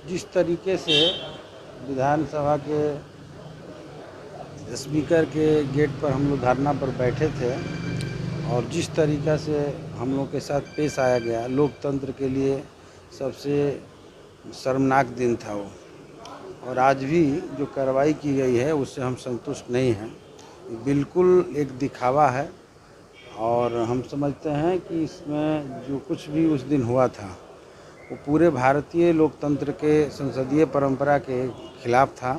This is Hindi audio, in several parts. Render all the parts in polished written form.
जिस तरीके से विधानसभा के स्पीकर के गेट पर हम लोग धरना पर बैठे थे और जिस तरीक़ा से हम लोग के साथ पेश आया गया, लोकतंत्र के लिए सबसे शर्मनाक दिन था वो। और आज भी जो कार्रवाई की गई है उससे हम संतुष्ट नहीं हैं। बिल्कुल एक दिखावा है और हम समझते हैं कि इसमें जो कुछ भी उस दिन हुआ था वो पूरे भारतीय लोकतंत्र के संसदीय परंपरा के खिलाफ था,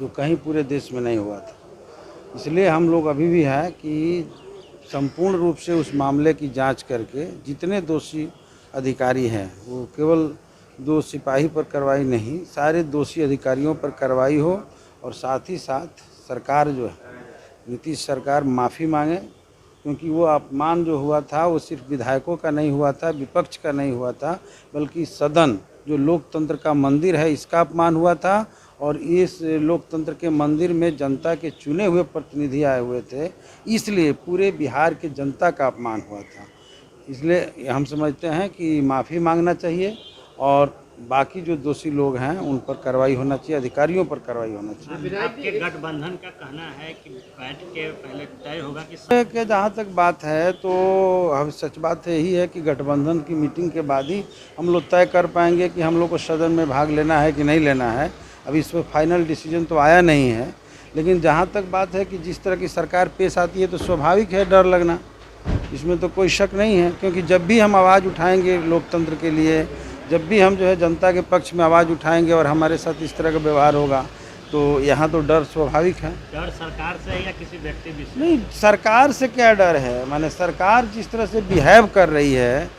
जो कहीं पूरे देश में नहीं हुआ था। इसलिए हम लोग अभी भी है कि संपूर्ण रूप से उस मामले की जांच करके जितने दोषी अधिकारी हैं, वो केवल 2 सिपाही पर कार्रवाई नहीं, सारे दोषी अधिकारियों पर कार्रवाई हो और साथ ही साथ सरकार जो है, नीतीश सरकार माफ़ी मांगे, क्योंकि वो अपमान जो हुआ था वो सिर्फ विधायकों का नहीं हुआ था, विपक्ष का नहीं हुआ था, बल्कि सदन जो लोकतंत्र का मंदिर है इसका अपमान हुआ था। और इस लोकतंत्र के मंदिर में जनता के चुने हुए प्रतिनिधि आए हुए थे, इसलिए पूरे बिहार के जनता का अपमान हुआ था। इसलिए हम समझते हैं कि माफ़ी मांगना चाहिए और बाकी जो दोषी लोग हैं उन पर कार्रवाई होना चाहिए, अधिकारियों पर कार्रवाई होना चाहिए। आपके गठबंधन का कहना है कि बैठ के पहले तय होगा कि जहाँ तक बात है तो हम सच बात यही है कि गठबंधन की मीटिंग के बाद ही हम लोग तय कर पाएंगे कि हम लोग को सदन में भाग लेना है कि नहीं लेना है। अभी इस पर फाइनल डिसीजन तो आया नहीं है, लेकिन जहाँ तक बात है कि जिस तरह की सरकार पेश आती है तो स्वाभाविक है डर लगना, इसमें तो कोई शक नहीं है। क्योंकि जब भी हम आवाज़ उठाएंगे लोकतंत्र के लिए, जब भी हम जो है जनता के पक्ष में आवाज़ उठाएंगे और हमारे साथ इस तरह का व्यवहार होगा तो यहाँ तो डर स्वाभाविक है। डर सरकार से है या किसी व्यक्ति से? नहीं, सरकार से क्या डर है, माने सरकार जिस तरह से बिहेव कर रही है,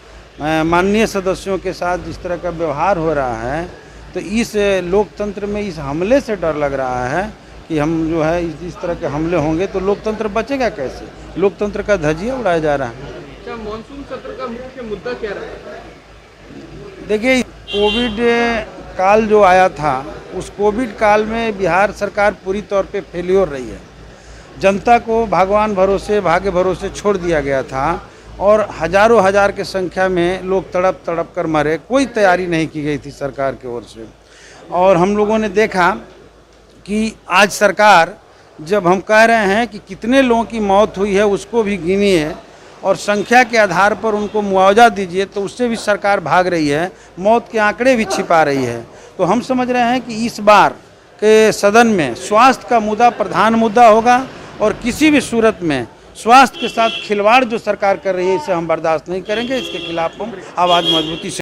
माननीय सदस्यों के साथ जिस तरह का व्यवहार हो रहा है, तो इस लोकतंत्र में इस हमले से डर लग रहा है कि हम जो है इस तरह के हमले होंगे तो लोकतंत्र बचेगा कैसे। लोकतंत्र का धजिया उड़ाया जा रहा है। क्या मानसून सत्र का मुख्य मुद्दा क्या रहा? देखिए, कोविड काल जो आया था उस कोविड काल में बिहार सरकार पूरी तौर पे फेल्योर रही है। जनता को भगवान भरोसे, भाग्य भरोसे छोड़ दिया गया था और हजारों हजार के संख्या में लोग तड़प तड़प कर मरे। कोई तैयारी नहीं की गई थी सरकार की ओर से। और हम लोगों ने देखा कि आज सरकार, जब हम कह रहे हैं कि कितने लोगों की मौत हुई है उसको भी गिनिए और संख्या के आधार पर उनको मुआवजा दीजिए, तो उससे भी सरकार भाग रही है, मौत के आंकड़े भी छिपा रही है। तो हम समझ रहे हैं कि इस बार के सदन में स्वास्थ्य का मुद्दा प्रधान मुद्दा होगा और किसी भी सूरत में स्वास्थ्य के साथ खिलवाड़ जो सरकार कर रही है इसे हम बर्दाश्त नहीं करेंगे। इसके खिलाफ हम आवाज़ मजबूती से